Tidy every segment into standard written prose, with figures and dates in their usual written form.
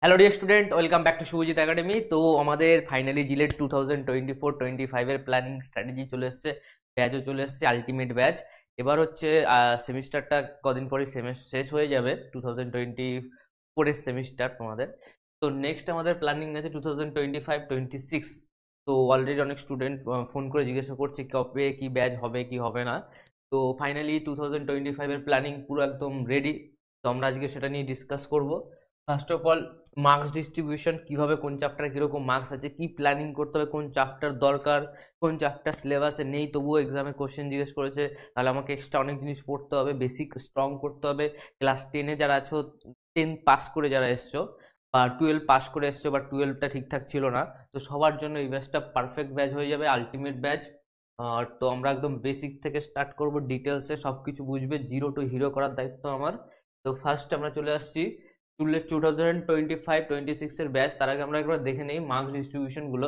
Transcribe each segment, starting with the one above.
Hello dear student, welcome back to Subhajit academy. তো আমাদের finally JELET 2024-25 এর প্ল্যানিং স্ট্র্যাটেজি চলে এসছে, ব্যাচও চলে এসছে, আলটিমেট ব্যাচ। এবার হচ্ছে সেমিস্টারটা কদিন পরে শেষ হয়ে যাবে, 2024 এর সেমিস্টার তোমাদের। তো নেক্সট আমাদের প্ল্যানিং আছে 2025-26। তো অলরেডি অনেক স্টুডেন্ট ফোন করে জিজ্ঞাসা করছে কবে কি ব্যাচ হবে কি হবে না। তো ফাইনালি 2025 এর প্ল্যানিং পুরো একদম রেডি। তো আমরা আজকে সেটা নিয়ে ডিসকাস করব। First of all, marks distribution, কিভাবে কোন চ্যাপ্টারে কিরকম মার্কস আছে, কি প্ল্যানিং করতে হবে, কোন চ্যাপ্টার দরকার, কোন চ্যাপ্টার সিলেবাসে নেই তবুও এক্সামে কোশ্চেন জিজ্ঞেস করেছে, তাহলে আমাকে এক্সট্রা অনেক জিনিস পড়তে হবে, বেসিক স্ট্রং করতে হবে। ক্লাস 10-এ যারা আছো, 10 পাস করে যারা এসছো বা 12 পাস করে এসছো বা 12টা ঠিকঠাক ছিল না, তো সবার জন্য এই ব্যাচটা পারফেক্ট ব্যাচ হয়ে যাবে, আলটিমেট ব্যাচ। তো আমরা একদম বেসিক থেকে স্টার্ট করব, ডিটেলসে সব কিছু বুঝবে, জিরো টু হিরো করার দায়িত্ব আমার। তো ফার্স্ট আমরা চলে আসছি 2025-26 এর ব্যাচ। তার আগে আমরা একবার দেখে নেই মার্কস ডিস্ট্রিবিউশন গুলো।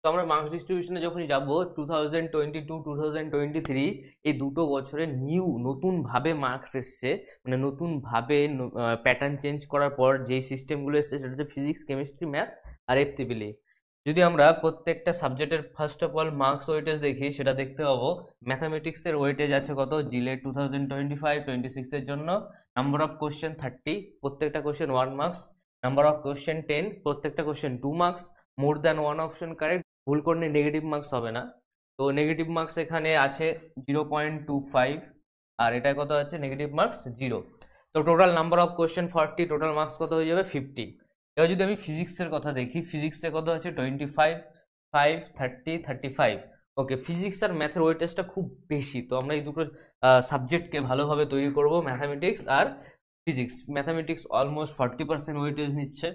তো আমরা মার্কস ডিস্ট্রিবিউশনে যখনই যাব, 2022-2023 এই দুটো বছরে নতুন ভাবে মার্কস এসছে, মানে নতুন ভাবে প্যাটার্ন চেঞ্জ করার পর যেই সিস্টেমগুলো এসছে সেটা হচ্ছে ফিজিক্স, কেমিস্ট্রি, ম্যাথ আর এফটিপিলি। যদি আমরা প্রত্যেকটা সাবজেক্টের first of all marks weightage দেখি, সেটা দেখতে পাবো ম্যাথামেটিক্সের ওয়েটেজ আছে কত জিলেট 2025-26 এর জন্য। নাম্বার অফ কোশ্চেন 30, প্রত্যেকটা question 1 marks. Number of question 10, প্রত্যেকটা question 2 marks. More than one option correct, ভুল করলে নেগেটিভ মার্কস হবে না। তো নেগেটিভ মার্কস এখানে আছে 0.25, আর এটা কত আছে নেগেটিভ মার্কস 0। তো total number of question 40, total marks কত হয়ে যাবে 50। এবার যদি আমি ফিজিক্সের কথা দেখি, ফিজিক্সে কত আছে 25, 5, 30, 35। ওকে, ফিজিক্স আর ম্যাথের ওয়েটেজটা খুব বেশি, তো আমরা এই দুটো সাবজেক্টকে ভালোভাবে তৈরি করব, ম্যাথামেটিক্স আর ফিজিক্স। ম্যাথামেটিক্স অলমোস্ট 40% ওয়েটেজ নিচ্ছে।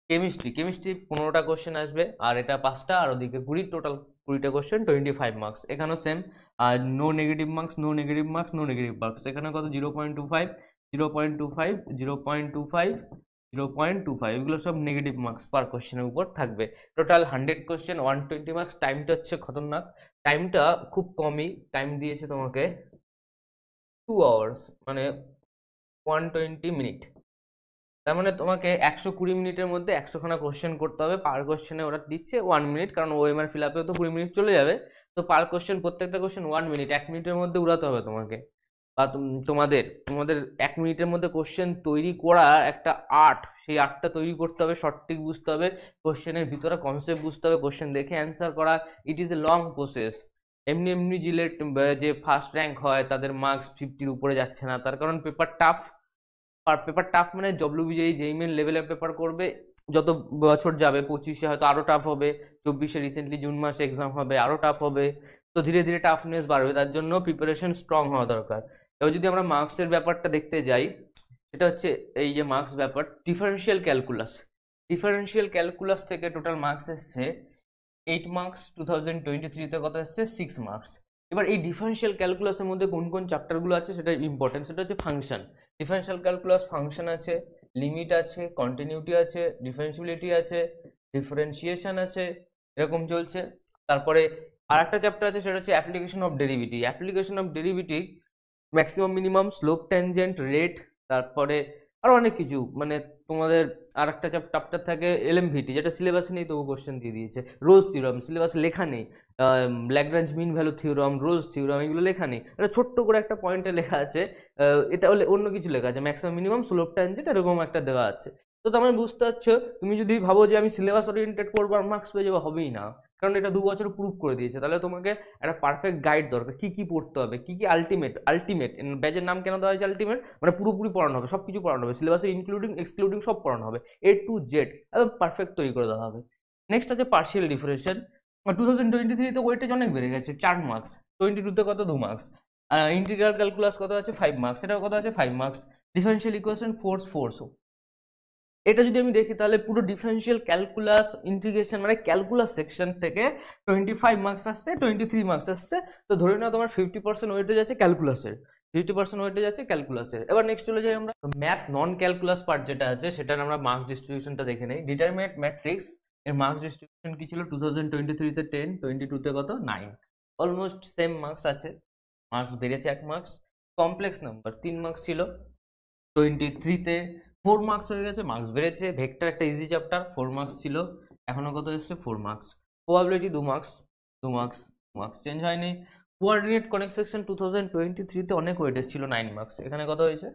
কেমিস্ট্রি 15টা কোশ্চেন আসবে, আর এটা 5টা, আর ওদিকে 20, টোটাল 20টা কোশ্চেন 25 মার্কস। এখানেও সেম, আর no negative marks, no negative marks, no negative marks. এখানে কত 0.25, 0.25, 0.25, 0.25, এগুলো সব নেগেটিভ মার্কস পার কোশ্চেনের উপর থাকবে। Total 100 question, 120 marks. টাইমটা হচ্ছে খতরনাক, টাইমটা খুব কমই টাইম দিয়েছে তোমাকে, 2 আওয়ার্স, মানে 120 মিনিট। তার মানে তোমাকে 120 মিনিটের মধ্যে 100খানা কোশ্চেন করতে হবে। পার কোশ্চেনে ওরা দিচ্ছে 1 মিনিট, কারণ ওএমআর ফিল আপেও তো 20 মিনিট চলে যাবে। তো পার কোশ্চেন, প্রত্যেকটা কোশ্চেন 1 মিনিট, 1 মিনিটের মধ্যে উড়াতে হবে তোমাকে। বা তোমাদের তোমাদের 1 মিনিটের মধ্যে কোশ্চেন তৈরি করা একটা আর্ট, সেই আর্টটা তৈরি করতে হবে, সঠিক বুঝতে হবে, কোশ্চেনের ভিতরে কনসেপ্ট বুঝতে হবে, কোশ্চেন দেখে অ্যান্সার করা। It is a long process. এমনি এমনি জিলেট যে ফার্স্ট র্যাঙ্ক হয় তাদের মার্কস 50-র উপরে যাচ্ছে না, তার কারণ পেপার টাফ। আর পেপার টাফ মানে ডব্লিউবিজেই যেই মেন লেভেলের পেপার করবে, যত বছর যাবে 25-এ হয়তো আরো টাফ হবে, 24-এ রিসেন্টলি জুন মাসে এক্সাম হবে, আরো টাফ হবে। তো ধীরে ধীরে টাফনেস বাড়বে, তার জন্য প্রিপারেশন স্ট্রং হওয়া দরকার। এবার যদি আমরা মার্কসের ব্যাপারটা দেখতে যাই, সেটা হচ্ছে এই যে মার্কস ব্যাপার, ডিফারেন্সিয়াল ক্যালকুলাস থেকে টোটাল মার্কস এসছে 8 মার্কস। 2023-তে কত এসছে 6 মার্কস। এবার এই ডিফারেন্সিয়াল ক্যালকুলাসের মধ্যে কোন কোন চ্যাপ্টারগুলো আছে সেটা ইম্পর্টেন্ট, সেটা হচ্ছে ফাংশন। ডিফারেন্সিয়াল ক্যালকুলাস ফাংশন আছে, লিমিট আছে, কন্টিনিউটি আছে, ডিফারেন্সিবিলিটি আছে, ডিফারেন্সিয়েশন আছে, এরকম চলছে। তারপরে আর একটা চ্যাপ্টার আছে, সেটা হচ্ছে application of derivative, maximum minimum, slope, tangent, rate, তারপরে আরো অনেক কিছু, মানে তোমাদের আর একটা চ্যাপ্টার থাকে এলএমভিটি, যেটা সিলেবাসে নেই তবু কোশ্চেন দিয়ে দিয়েছে। রোজ থিওরাম সিলেবাসে লেখা নেই, ল্যাগ্রাঞ্জ মিন ভ্যালু থিওরাম, রোজ থিওরাম, এগুলো লেখা নেই। এটা ছোট্ট করে একটা পয়েন্টে লেখা আছে, এটা হলে অন্য কিছু লেখা আছে, ম্যাক্সিমাম মিনিমাম স্লোপ ট্যানজেন্ট এরকম একটা দেওয়া আছে। তো তোমরা বুঝতে পারছো, তুমি যদি ভাবো যে আমি সিলেবাস ওরিয়েন্টেড করবো আর মার্কস পেয়ে যাবো, হবেই না। কারণ এটা 2 বছর প্রুভ করে দিয়েছে। তাহলে তোমাকে একটা পারফেক্ট গাইড দরকার, কি কি পড়তে হবে, কি কি আলটিমেট। ব্যাচের নাম কেন দেওয়া হয়েছে আলটিমেট, মানে পুরোপুরি পড়ানো হবে, সব কিছু পড়ানো হবে, সিলেবাসে ইনক্লুডিং এক্সক্লুডিং সব পড়ানো হবে, A to Z একদম পারফেক্ট তৈরি করে দেওয়া হবে। নেক্সট আছে পার্শিয়াল ডিফারেন্সিয়েশন। 2023-তে ওয়েটেজ অনেক বেড়ে গেছে, 4 মার্কস। 22-তে কত, 2 মার্কস। ইন্টিগ্রাল ক্যালকুলাস কত আছে, 5 মার্কস। এটাও কত আছে, 5 মার্কস। Differential equation force. এটা যদি আমি দেখি তাহলে পুরো ডিফারেন্সিয়াল ক্যালকুলাস ইন্টিগ্রেশন মানে ক্যালকুলাস সেকশন থেকে 25 মার্কস আসছে, 23 মার্কস আসছে। তো ধরে নাও তোমার 50% ওয়েটেজ আছে ক্যালকুলাসের, 50% ওয়েটেজ আছে ক্যালকুলাসের। এবার নেক্সট চলে যাই আমরা ম্যাথ নন ক্যালকুলাস পার্ট যেটা আছে, সেটার আমরা মার্কস ডিস্ট্রিবিউশনটা দেখে নেই। ডিটারমিনেট ম্যাট্রিক্স এর মার্কস ডিস্ট্রিবিউশন কি ছিল, 2023-তে 10, 22-তে কত, 9। অলমোস্ট সেম মার্কস আছে, মার্কস বেড়েছে 1 মার্কস। কমপ্লেক্স নাম্বার 3 মার্কস ছিল, 23-তে 4 মার্কস হয়ে গেছে, মার্কস বেড়েছে। ভেক্টর একটা ইজি চ্যাপ্টার, 4 মার্কস ছিল, এখনো কত এসছে, 4 marks. Probability 2 marks, 2 marks, marks change হয়নি। কোঅর্ডিনেট কনেক্ট সেকশন 2023-তে অনেক ওয়েটেজ ছিল, 9 মার্কস, এখানে কত হয়েছে,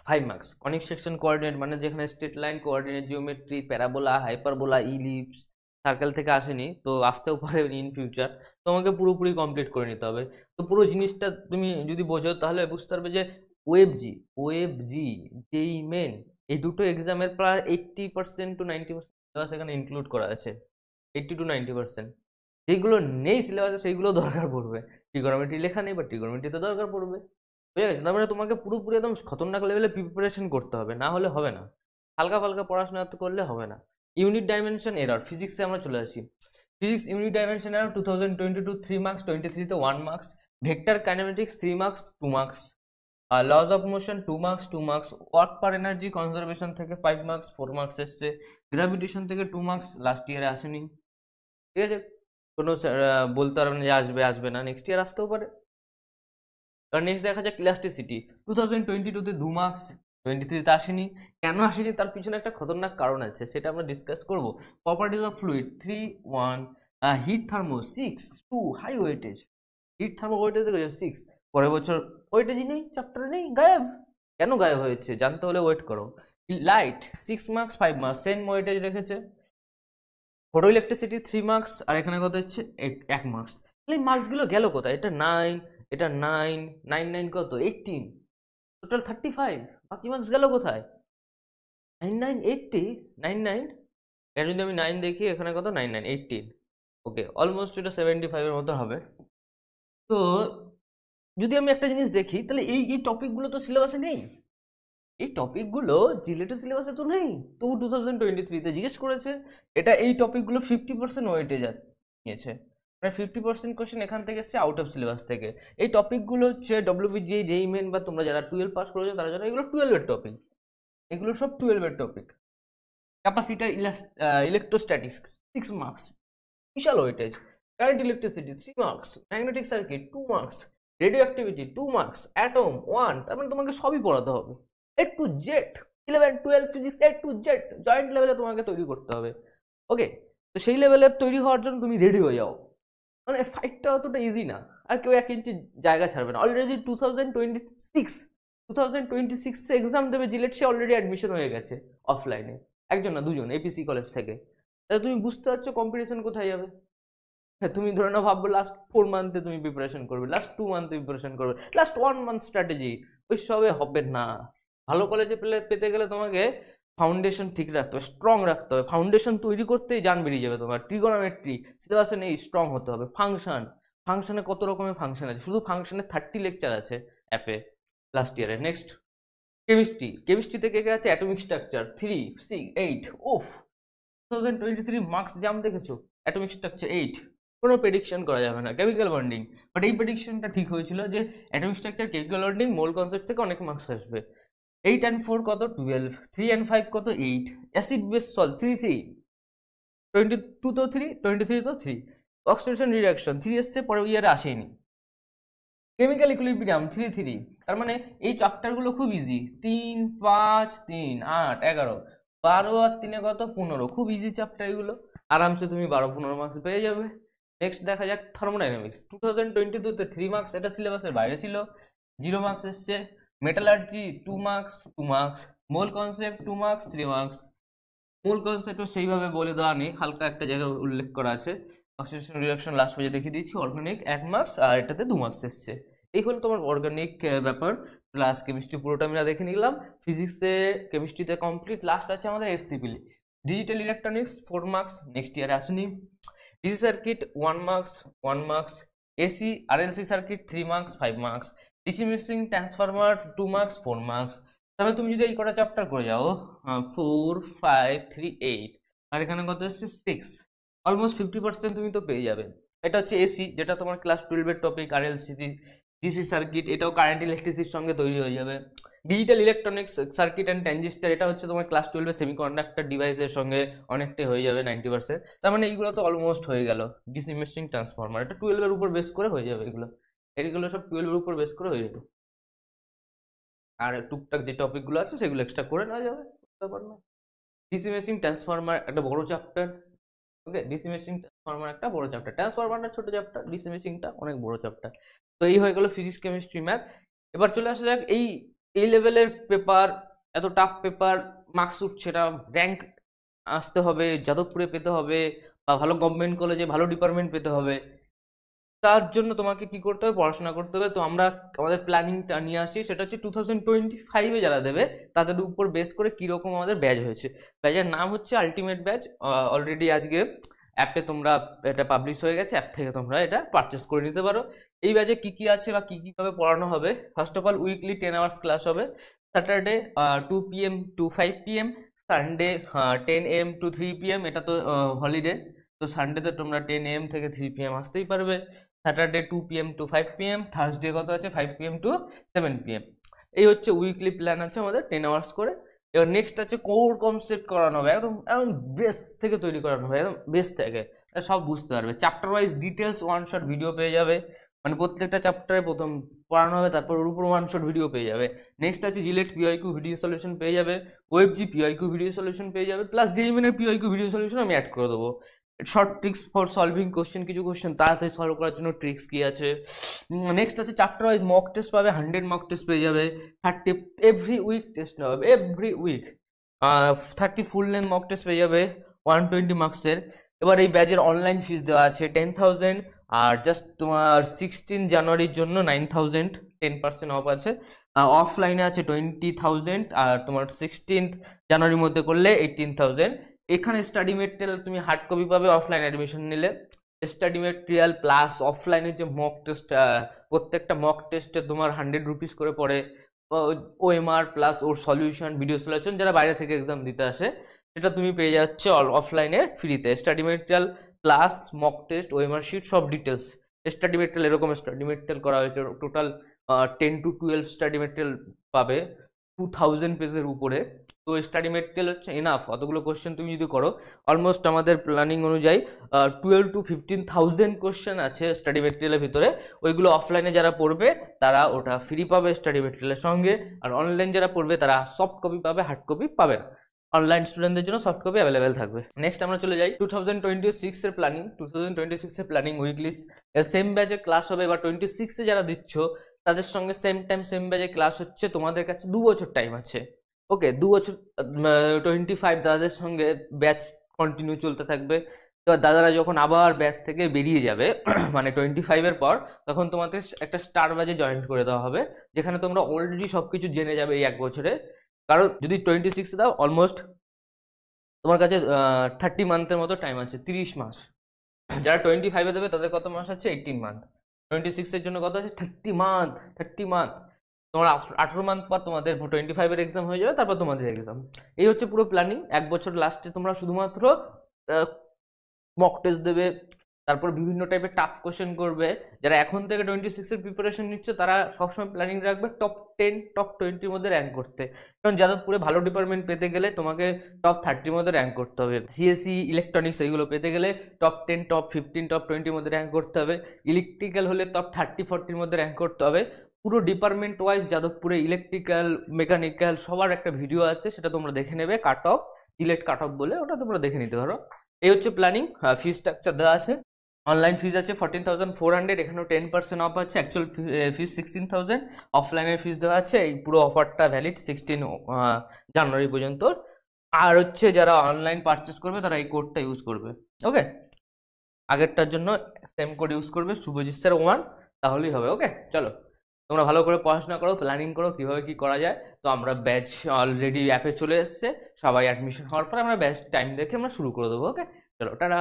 5 মার্কস। কনিক সেকশন কোঅর্ডিনেট মানে যেখানে straight line coordinate, geometry, parabola, hyperbola, ellipse, circle থেকে আসেনি, তো আসতেও পারে ইন ফিউচার। তোমাকে পুরোপুরি কমপ্লিট করে নিতে হবে। তো পুরো জিনিসটা তুমি যদি বোঝো তাহলে বুঝতে পারবে যে ওয়েব জি, যেই মেন, এই দুটো এক্সামের প্রায় 80% to 90% এখানে ইনক্লুড করা আছে। 80 to 90% যেগুলো নেই সিলেবাসে সেইগুলো দরকার পড়বে। ট্রিগোনোমেট্রি লেখা নেই, বা ট্রিগোনোমেট্রি তো দরকার পড়বে। বুঝে গেছে? তার মানে তোমাকে পুরোপুরি একদম খতরনাক লেভেলে প্রিপারেশন করতে হবে, না হলে হবে না। হালকা ফালকা পড়াশোনা তো করলে হবে না। ইউনিট ডাইমেনশন এরর, ফিজিক্সে আমরা চলে আসি। Physics unit dimension error 2022 3 marks, 23-তে 1 marks. Vector kinematics 3 marks, 2 marks. Laws of motion 2 marks, 2 marks. Work power energy conservation থেকে 5 মার্কস, 4 মার্কস এসছে। গ্র্যাভিটেশন থেকে 2 মার্কস, লাস্ট ইয়ারে আসেনি। ঠিক আছে, কোনো বলতে পারবে না যে আসবে আসবে না, নেক্সট ইয়ার আসতেও পারে। কারণ নেক্সট দেখা যাক ইলাস্টিসিটি 2022-তে 2 মার্কস, 23-তে আসেনি। কেন আসেনি তার পিছনে একটা খতরনাক কারণ আছে, সেটা আমরা ডিসকাস করব। Properties of fluid 3-1। Heat thermo 6-2, high weightage. Heat thermo weightage দেখেছো 6, পরের বছর ওয়েটেজই নেই, চ্যাপ্টারে নেই, গায়েব। কেন গায়েব হয়েছে জানতে হলে ওয়েট করো। Light 6 marks, 5 marks, same weightage রেখেছে। ফটো ইলেকট্রিসিটি 3 মার্কস, আর এখানে কত হচ্ছে 1 মার্কস। তাহলে এই মার্কসগুলো গেল কোথায়? এটা 9, এটা 9, 9 9 কত 18, টোটাল 35। বাকি মার্কস গেল কোথায়? 9 9 80, 9 9, এটা যদি আমি 9 দেখি, এখানে কত 9 9 18। ওকে, অলমোস্ট এটা 75 এর মতো হবে। তো যদি আমি একটা জিনিস দেখি তাহলে এই এই টপিকগুলো তো সিলেবাসে নেই। এই টপিকগুলো জিলেটের সিলেবাসে তো নেই, তবু 2023-তে জিজ্ঞেস করেছে। এটা এই টপিকগুলো 50% ওয়েটেজ নিয়েছে, মানে 50% কোশ্চেন এখান থেকে এসছে, আউট অফ সিলেবাস থেকে। এই টপিকগুলো হচ্ছে ডব্লিউবিজি, জেই মেন, বা তোমরা যারা 12 পাস করেছো তারা জানো, এগুলো 12-এর টপিক, এগুলো সব 12-এর টপিক। ক্যাপাসিটার, ইলেকট্রোস্ট্যাটিক্স 6 মার্কস, বিশাল weightage. Current electricity 3 marks, magnetic circuit 2 marks, radioactivity 2 marks, atom 1। তার মানে তোমাকে সবই পড়াতে হবে, A to Z। 11 12 physics A to Z joint লেভেলে তোমাকে তৈরি করতে হবে। ওকে, তো সেই লেভেলে তৈরি হওয়ার জন্য তুমি রেডি হয়ে যাও, মানে ফাইটটা অতটা ইজি না। আর কেউ 1 ইঞ্চি জায়গা ছাড়বে না। অলরেডি 2026 এক্সাম দেবে জিলেট, সে অলরেডি অ্যাডমিশন হয়ে গেছে অফলাইনে, একজন না দুজন, এপিসি কলেজ থেকে। তাহলে তুমি বুঝতে পারছো কম্পিটিশন কোথায় যাবে। হ্যাঁ, তুমি ধরে নাও ভাববো লাস্ট 4 মান্থে তুমি প্রিপারেশন করবে, লাস্ট 2 মান্থে প্রিপারেশন করবে, লাস্ট 1 মান্থ স্ট্র্যাটেজি, ওই সবে হবে না। ভালো কলেজে পেতে গেলে তোমাকে ফাউন্ডেশন ঠিক রাখতে হবে, স্ট্রং রাখতে হবে। ফাউন্ডেশন তৈরি করতেই জান বেরিয়ে যাবে তোমার। ট্রিগোনোমেট্রি সিলেবাসে নেই, স্ট্রং হতে হবে। ফাংশনে কত রকমের ফাংশন আছে, শুধু ফাংশনে 30 লেকচার আছে অ্যাপে লাস্ট ইয়ারে। নেক্সট কেমিস্ট্রিতে কে কে আছে, অ্যাটমিক স্ট্রাকচার 3 6 8। ওফ, 2023 মার্কস জাম দেখেছো, অ্যাটমিক স্ট্রাকচার 8। কোনো প্রেডিকশন করা যাবে না। কেমিক্যাল বন্ডিং, বাট এই প্রেডিকশনটা ঠিক হয়েছিল যে অ্যাটমিক স্ট্রাকচার, কেমিক্যাল বন্ডিং, মোল কনসেপ্ট থেকে অনেক মার্কস আসবে। 8 and 4 কত 12, 3 and 5 কত 8। অ্যাসিড বেস সল 3 3, 22 তো 3, 23 তো 3। অক্সিডেশন রিডাকশন 3 এসছে, পরের ইয়ারে আসেনি। Chemical equilibrium 3 3। তার মানে এই চ্যাপ্টারগুলো খুব ইজি, 3 5 3 8 11। 12 আর 3 কত 15, খুব ইজি চ্যাপ্টার এগুলো, আরামসে তুমি 12-15 মার্কস পেয়ে যাবে। নেক্সট দেখা যাক থার্মোডাইনামিক্স 2022-তে 3 মার্কস, এটা সিলেবাসের বাইরে ছিল, 0 মার্কস এসছে। Metallurgy 2 marks 2 marks. Mole concept 2 marks 3 marks. মূল কনসেপ্টও সেইভাবে বলে দেওয়া নেই, হালকা একটা জায়গায় উল্লেখ করা আছে। অক্সিডেশন রিঅ্যাকশন লাস্ট পেজে দেখিয়ে দিয়েছি। অর্গানিক 1 মার্কস, আর এটাতে 2 মার্কস এসছে। এই হলো তোমার অর্গানিক ব্যাপার। প্লাস কেমিস্ট্রি পুরোটা আমরা দেখে নিলাম। ফিজিক্সে কেমিস্ট্রিতে কমপ্লিট। লাস্ট আছে আমাদের এফটিপিলি, ডিজিটাল ইলেকট্রনিক্স 4 মার্কস, নেক্সট ইয়ারে আসেনি। DC circuit 1 marks 1 marks. AC RLC circuit 3 marks 5 marks. DC machine transformer 2 marks 4 marks. তাহলে তুমি যদি এই কটা চ্যাপ্টার করে যাও 4 5 3 8, আর এখানে কত এসছে 6, অলমোস্ট 50% তুমি তো পেয়ে যাবে। এটা হচ্ছে এসি, যেটা তোমার ক্লাস 12 এর টপিক। আরএলসি ডিসি সার্কিট, এটাও কারেন্ট ইলেকট্রিসিটির সঙ্গে তৈরি হয়ে যাবে। Digital electronics circuit and transistor, এটা হচ্ছে তোমার ক্লাস 12 সেমিকন্ডাক্টর ডিভাইসের সঙ্গে অনেকটাই হয়ে যাবে 90%। তার মানে এইগুলো তো অলমোস্ট হয়ে গেল। ডিসি মেশিন ট্রান্সফরমার, এটা 12 এর উপর বেস করে হয়ে যাবে। এগুলো সব 12 এর উপর বেস করে হয়ে যাবে। আর টুকটাক যে টপিকগুলো আছে সেগুলো এক্সট্রা করে নেওয়া যাবে, ব্যাপার না। ডিসি মেশিন ট্রান্সফরমার একটা বড় চ্যাপ্টার। ওকে, ডিসি মেশিন ট্রান্সফরমার একটা বড় চ্যাপ্টার, ট্রান্সফরমারটা ছোট চ্যাপ্টার, ডিসি মেশিনটা অনেক বড় চ্যাপ্টার। তো এই হয়ে গেল ফিজিক্স কেমিস্ট্রি ম্যাথ। এবার চলে আসা যাক এই লেভেলের পেপার, এত টাফ পেপার, মার্কস উঠছে, এটা র্যাঙ্ক আসতে হবে, যাদবপুরে পেতে হবে, বা ভালো গভর্নমেন্ট কলেজে ভালো ডিপার্টমেন্ট পেতে হবে। তার জন্য তোমাকে কি করতে হবে, পড়াশোনা করতে হবে। তো আমরা আমাদের প্ল্যানিংটা নিয়ে আসি, সেটা হচ্ছে 2025-এ যারা দেবে তাদের উপর বেস করে কিরকম আমাদের ব্যাচ হয়েছে। ব্যাচের নাম হচ্ছে আলটিমেট ব্যাচ। অলরেডি আজকে অ্যাপে তোমরা, এটা পাবলিশ হয়ে গেছে, অ্যাপ থেকে তোমরা এটা পারচেস করে নিতে পারো। এই ব্যাচে কি কি আছে বা কি কিভাবে পড়ানো হবে, first of all weekly 10 hours class হবে। Saturday 2 PM to 5 PM, Sunday 10 AM to 3 PM, এটা তো হলিডে। তো সানডেতে তোমরা 10 AM থেকে 3 PM আসতেই পারবে। Saturday 2 PM to 5 PM, Thursday কত আছে 5 PM টু 7 PM। এই হচ্ছে উইকলি প্ল্যান আছে আমাদের 10 আওয়ার্স করে। এবার নেক্সট আছে কোর কনসেপ্ট করানো হবে, একদম একদম বেস থেকে তৈরি করানো হবে, একদম বেস থেকে সব বুঝতে পারবে। Chapter wise details one shot video পেয়ে যাবে, মানে প্রত্যেকটা চ্যাপ্টারে প্রথম পড়ানো হবে, তারপর ওর উপর ওয়ান শট ভিডিও পেয়ে যাবে। নেক্সট আছে জিলেট পিআইকিউ ভিডিও সলিউশন পেয়ে যাবে, ওয়েবজি পিআইকিউ ভিডিও সলিউশন পেয়ে যাবে, প্লাস জেইমেনের পিআইকিউ ভিডিও সলিউশন আমি অ্যাড করে দেবো। Short tricks for solving question, কিছু কোশ্চেন তাড়াতাড়ি সলভ করার জন্য ট্রিক্স কি আছে। নেক্সট আছে চ্যাপ্টার ওয়াইজ মক টেস্ট পাবে, 100 মক টেস্ট পেয়ে যাবে। 30 এভরি উইক টেস্ট হবে, every week 30 full length mock test পেয়ে যাবে 120 মার্কসের। এবার এই ব্যাচের অনলাইন ফিস দেওয়া আছে 10,000, আর জাস্ট তোমার 16 জানুয়ারির জন্য 9,000, 10% অফ আছে। অফলাইনে আছে 20,000, আর তোমার 16 জানুয়ারির মধ্যে করলে 18,000। এখানে স্টাডি মেটেরিয়াল তুমি হার্ড কপি পাবে অফলাইন অ্যাডমিশন নিলে। স্টাডি মেটেরিয়াল প্লাস অফলাইনের যে মক টেস্ট, প্রত্যেকটা মক টেস্টে তোমার 100 রুপিস করে পড়ে। ওএমআর প্লাস ওর সলিউশন, ভিডিও সলিউশন, যারা বাইরে থেকে এক্সাম দিতে আসে সেটা তুমি পেয়ে যাচ্ছে অফলাইনে ফ্রিতে। Study material plus mock test, OMR sheet, সব ডিটেলস। স্টাডি মেটেরিয়াল এরকম স্টাডি মেটেরিয়াল করা হয়েছে টোটাল 10 to 12 স্টাডি মেটেরিয়াল পাবে 2000 পেজের উপরে। তো স্টাডি মেটেরিয়াল হচ্ছে এনাফ, অতগুলো কোশ্চেন তুমি যদি করো, অলমোস্ট আমাদের প্ল্যানিং অনুযায়ী 12 to 15,000 কোশ্চেন আছে স্টাডি মেটেরিয়ালের ভিতরে। ওইগুলো অফলাইনে যারা পড়বে তারা ওটা ফ্রি পাবে স্টাডি মেটেরিয়ালের সঙ্গে, আর অনলাইন যারা পড়বে তারা সফট কপি পাবে, হার্ড কপি পাবে না। অনলাইন স্টুডেন্টদের জন্য সফট কপি অ্যাভেলেবেল থাকবে। নেক্সট আমরা চলে যাই 2026 এর প্ল্যানিং। 2026 এর প্ল্যানিং উইকলি সেম ব্যাচে ক্লাস হবে। এবার 26-এ যারা দিচ্ছ তাদের সঙ্গে সেম টাইম সেম ব্যাচে ক্লাস হচ্ছে। তোমাদের কাছে 2 বছর টাইম আছে। ওকে, 2 বছর 25 দাদাদের সঙ্গে ব্যাচ কন্টিনিউ চলতে থাকবে। এবার দাদারা যখন আবার ব্যাচ থেকে বেরিয়ে যাবে মানে 25-এর পর, তখন তোমাদের একটা স্টার ব্যাচে জয়েন করে দেওয়া হবে, যেখানে তোমরা অলরেডি সবকিছু জেনে যাবে এই 1 বছরে। কারণ যদি 26-এ দাও, অলমোস্ট তোমার কাছে 30 মান্থের মতো টাইম আছে, 30 মাস। যারা 25-এ দেবে তাদের কত মাস আছে, 18 মান্থ। 26-এর জন্য কত আছে, 30 মান্থ। 30 মান্থ, তোমার 18 মান্থ পর তোমাদের 25-এর এক্সাম হয়ে যাবে, তারপর তোমাদের এক্সাম। এই হচ্ছে পুরো প্ল্যানিং। 1 বছর লাস্টে তোমরা শুধুমাত্র মক টেস্ট দেবে, তারপর বিভিন্ন টাইপের টাফ কোশ্চেন করবে। যারা এখন থেকে 26-এর প্রিপারেশন নিচ্ছে তারা সবসময় প্ল্যানিং রাখবে টপ 10 টপ 20-র মধ্যে র্যাঙ্ক করতে। কারণ যাদবপুরে ভালো ডিপার্টমেন্ট পেতে গেলে তোমাকে টপ 30-র মধ্যে র্যাঙ্ক করতে হবে। সিএসসি ইলেকট্রনিক্স এইগুলো পেতে গেলে টপ 10 টপ 15 টপ 20-র মধ্যে র্যাঙ্ক করতে হবে। ইলেকট্রিক্যাল হলে টপ 30-40-র মধ্যে র্যাঙ্ক করতে হবে। পুরো ডিপার্টমেন্ট ওয়াইজ যাদবপুরে ইলেকট্রিক্যাল, মেকানিক্যাল সবার একটা ভিডিও আছে, সেটা তোমরা দেখে নেবে। Cut off JELET cut off বলে, ওটা তোমরা দেখে নিতে পারো। এই হচ্ছে প্ল্যানিং। ফি স্ট্রাকচার দেওয়া আছে। অনলাইন ফিজ আছে 14,400, এখানেও 10% অফ আছে, অ্যাকচুয়াল ফিজ 16,000। অফলাইনের ফিজ দেওয়া আছে, এই পুরো অফারটা ভ্যালিড 16 জানুয়ারি পর্যন্ত। আর হচ্ছে যারা অনলাইন পারচেস করবে তারা এই কোডটা ইউজ করবে। ওকে, আগেরটার জন্য সেম কোড ইউজ করবে, শুভজিৎ স্যার 1, তাহলেই হবে। ওকে, চলো তোমরা ভালো করে পড়াশোনা করো, প্ল্যানিং করো কিভাবে কি করা যায়। তো আমরা ব্যাচ অলরেডি অ্যাপে চলে এসছে, সবাই অ্যাডমিশন হওয়ার পরে আমরা ব্যাচ টাইম দেখে আমরা শুরু করে দেবো। ওকে, চলো টাটা।